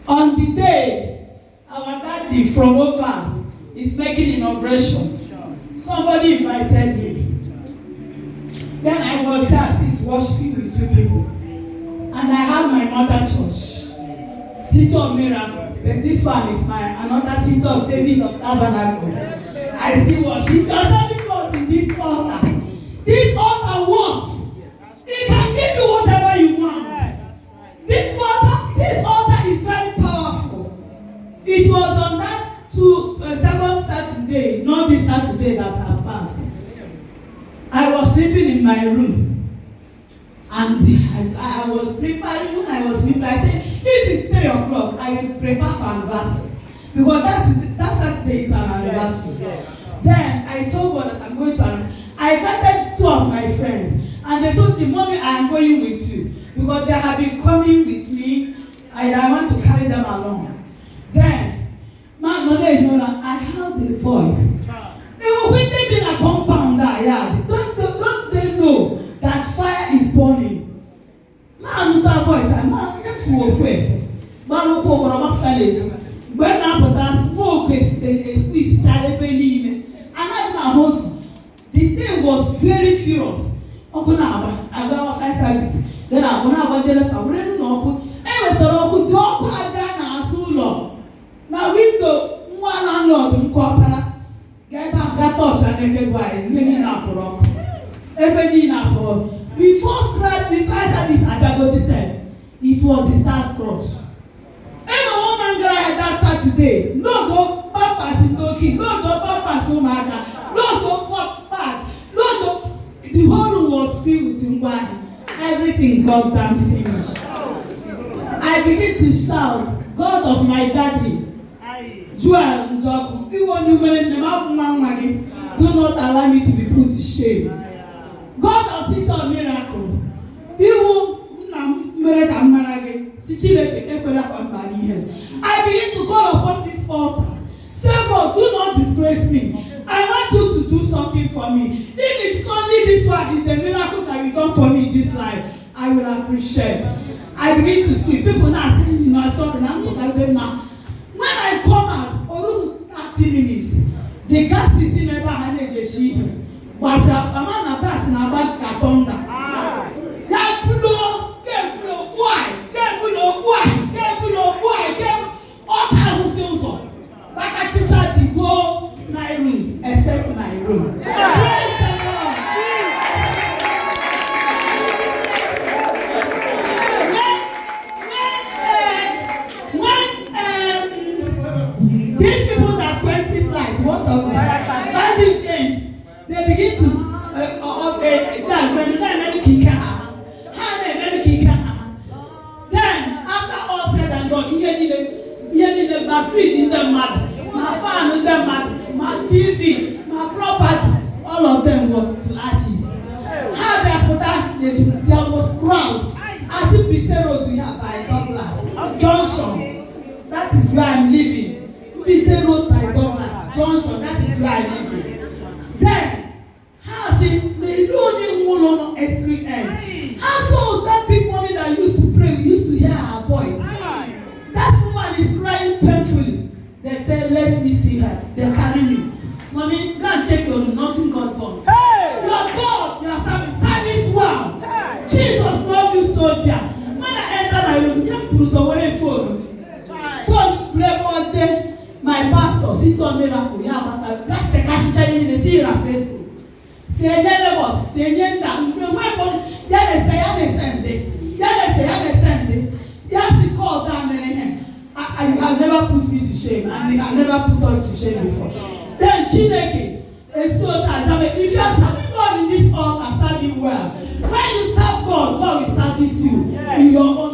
On the day our daddy from Overs is making inauguration, somebody invited me. Then I was there since worshiping with you people. And I have my mother church, City of Miracle. But this one is my another City of David of Tabernacle. I still worship. If you are serving God in this altar works. It can give you whatever you want. This altar is very powerful. It was on that second Saturday, not this Saturday that had passed. I was sleeping in my room, and I was preparing. When I was sleeping, I said, if it's 3 o'clock, I will prepare for anniversary, because that Saturday is an anniversary. Then I told God that I'm going to. I invited 2 of my friends, and they told me, Mommy, I am going with you, because they have been coming with me, and I want to carry them along. Then, I heard the voice. When they build a compound that yard, don't they know that fire is burning? Man, that voice, man, kept to offer. Man, who when I put that smoke is split, and I my husband. The day was very furious. I go our fire service. Then I go now there. I went to Njoku. I went to Njoku. Njoku again na asulo. Na window one landlord mkopara. Get touch and get why. Living na porok. Everybody na porok. Before the fire service, I go this side. It was the staff cross. Every woman girl had that Saturday. No go papas in Njoku. No go papas umaka. No go pop. The whole room was filled with ngwahi. Everything got damn finished. I begin to shout, God of my daddy, Joel Njoku, do not allow me to be put to shame. God of City of Miracle, I begin to call upon this altar. Say, God, do not disgrace me. I want you to do something for me. If it's only this one is a miracle that you done for me in this life, I will appreciate. I begin to speak. People now saying, I'm sorry, I'm not at them now. When I come out, over 30 minutes, the gas is in never had a sheep. But a man that's in a bad catonda. Except my room. Praise the Lord. When these people that quench this light, what of them? That's the thing. They begin to then after all said and done, he my fridge in the mud, my fan in the mud, my TV, my property, all of them was to arches. How they put that, there was crowd. I think Bise Road we have by Douglas Junction. That is where I'm living. Bise Road by Douglas Junction. That is where I'm living. Then, how is they don't even want on extreme end. How so that big mommy that used to pray, we used to hear her voice. That woman is crying painfully. They said, let me see her. They carry me. Mommy, go and check your room. Nothing God wants. Hey! You are God. You are serving. Serve it well. Hey! Jesus loved you so dear. When I enter my room, young Bruce away phone. Phone was say, my pastor, City of Miracle. Yeah, but that's the cash in the theater Facebook. Say, never was. Say, the weapon. Yeah, they send it. Yeah, they send it. Yes, he called down many hands. You have never put me to shame, and you have never put us to shame before. Then Chineke, if you are serving God in this altar, serve him well. When you serve God, God will service you in your own.